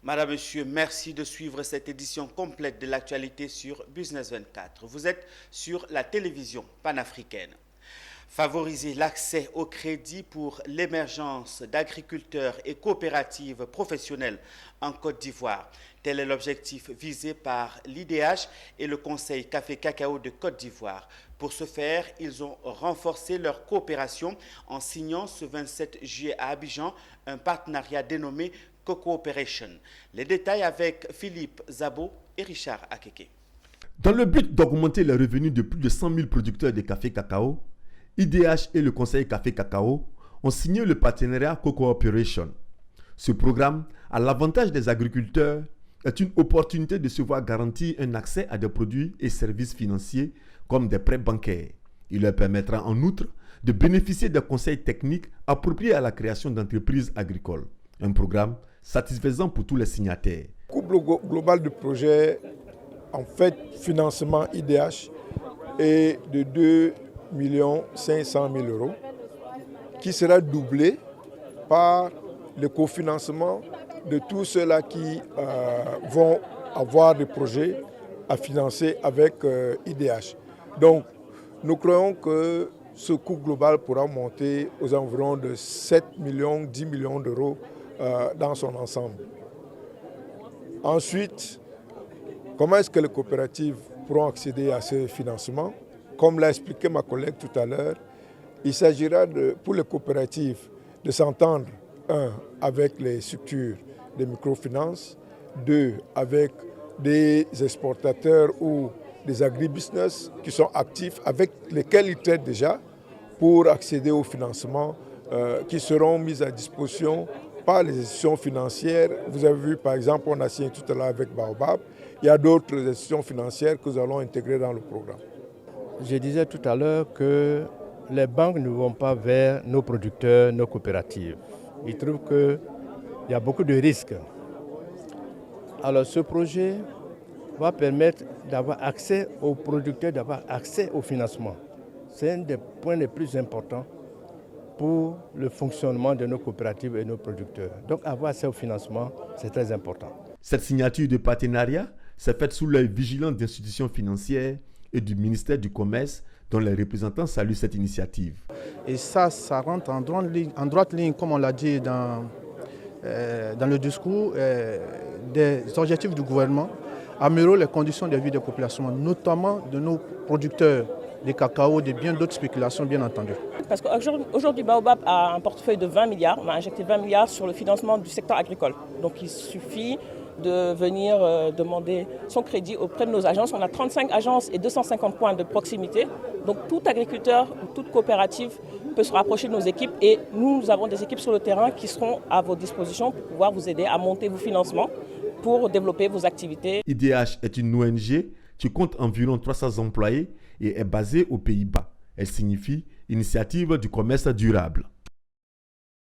Madame, Monsieur, merci de suivre cette édition complète de l'actualité sur Business 24. Vous êtes sur la télévision panafricaine. Favoriser l'accès au crédit pour l'émergence d'agriculteurs et coopératives professionnelles en Côte d'Ivoire. Tel est l'objectif visé par l'IDH et le Conseil Café Cacao de Côte d'Ivoire. Pour ce faire, ils ont renforcé leur coopération en signant ce 27 juillet à Abidjan un partenariat dénommé Co-Cooperation. Les détails avec Philippe Zabo et Richard Akeke. Dans le but d'augmenter les revenus de plus de 100 000 producteurs de café cacao, IDH et le Conseil Café Cacao ont signé le partenariat Co-Cooperation. Ce programme, à l'avantage des agriculteurs, est une opportunité de se voir garantir un accès à des produits et services financiers comme des prêts bancaires. Il leur permettra en outre de bénéficier des conseils techniques appropriés à la création d'entreprises agricoles. Un programme satisfaisant pour tous les signataires. Le coût global du projet, en fait, financement IDH, est de 2 500 000 euros, qui sera doublé par le cofinancement de tous ceux-là qui vont avoir des projets à financer avec IDH. Donc, nous croyons que ce coût global pourra monter aux environs de 7 millions, 10 millions d'euros dans son ensemble. Ensuite, comment est-ce que les coopératives pourront accéder à ce financement? Comme l'a expliqué ma collègue tout à l'heure, il s'agira pour les coopératives de s'entendre, avec les structures de microfinance, avec des exportateurs ou des agribusiness qui sont actifs, avec lesquels ils traitent déjà, pour accéder aux financements qui seront mis à disposition par les institutions financières. Vous avez vu, par exemple, on a signé tout à l'heure avec Baobab. Il y a d'autres institutions financières que nous allons intégrer dans le programme. Je disais tout à l'heure que les banques ne vont pas vers nos producteurs, nos coopératives. Ils trouvent qu'il y a beaucoup de risques. Alors ce projet va permettre d'avoir accès aux producteurs, d'avoir accès au financement. C'est un des points les plus importants pour le fonctionnement de nos coopératives et nos producteurs. Donc avoir accès au financement, c'est très important. Cette signature de partenariat s'est faite sous l'œil vigilant d'institutions financières et du ministère du Commerce, dont les représentants saluent cette initiative. Et ça rentre en droite ligne, comme on l'a dit dans le discours, des objectifs du gouvernement, améliorer les conditions de vie des populations, notamment de nos producteurs de cacao, de bien d'autres spéculations, bien entendu. Parce qu'aujourd'hui, Baobab a un portefeuille de 20 milliards. On a injecté 20 milliards sur le financement du secteur agricole. Donc il suffit de venir demander son crédit auprès de nos agences. On a 35 agences et 250 points de proximité. Donc tout agriculteur ou toute coopérative peut se rapprocher de nos équipes et nous avons des équipes sur le terrain qui seront à vos dispositions pour pouvoir vous aider à monter vos financements pour développer vos activités. IDH est une ONG qui compte environ 300 employés et est basée aux Pays-Bas. Elle signifie Initiative du commerce durable.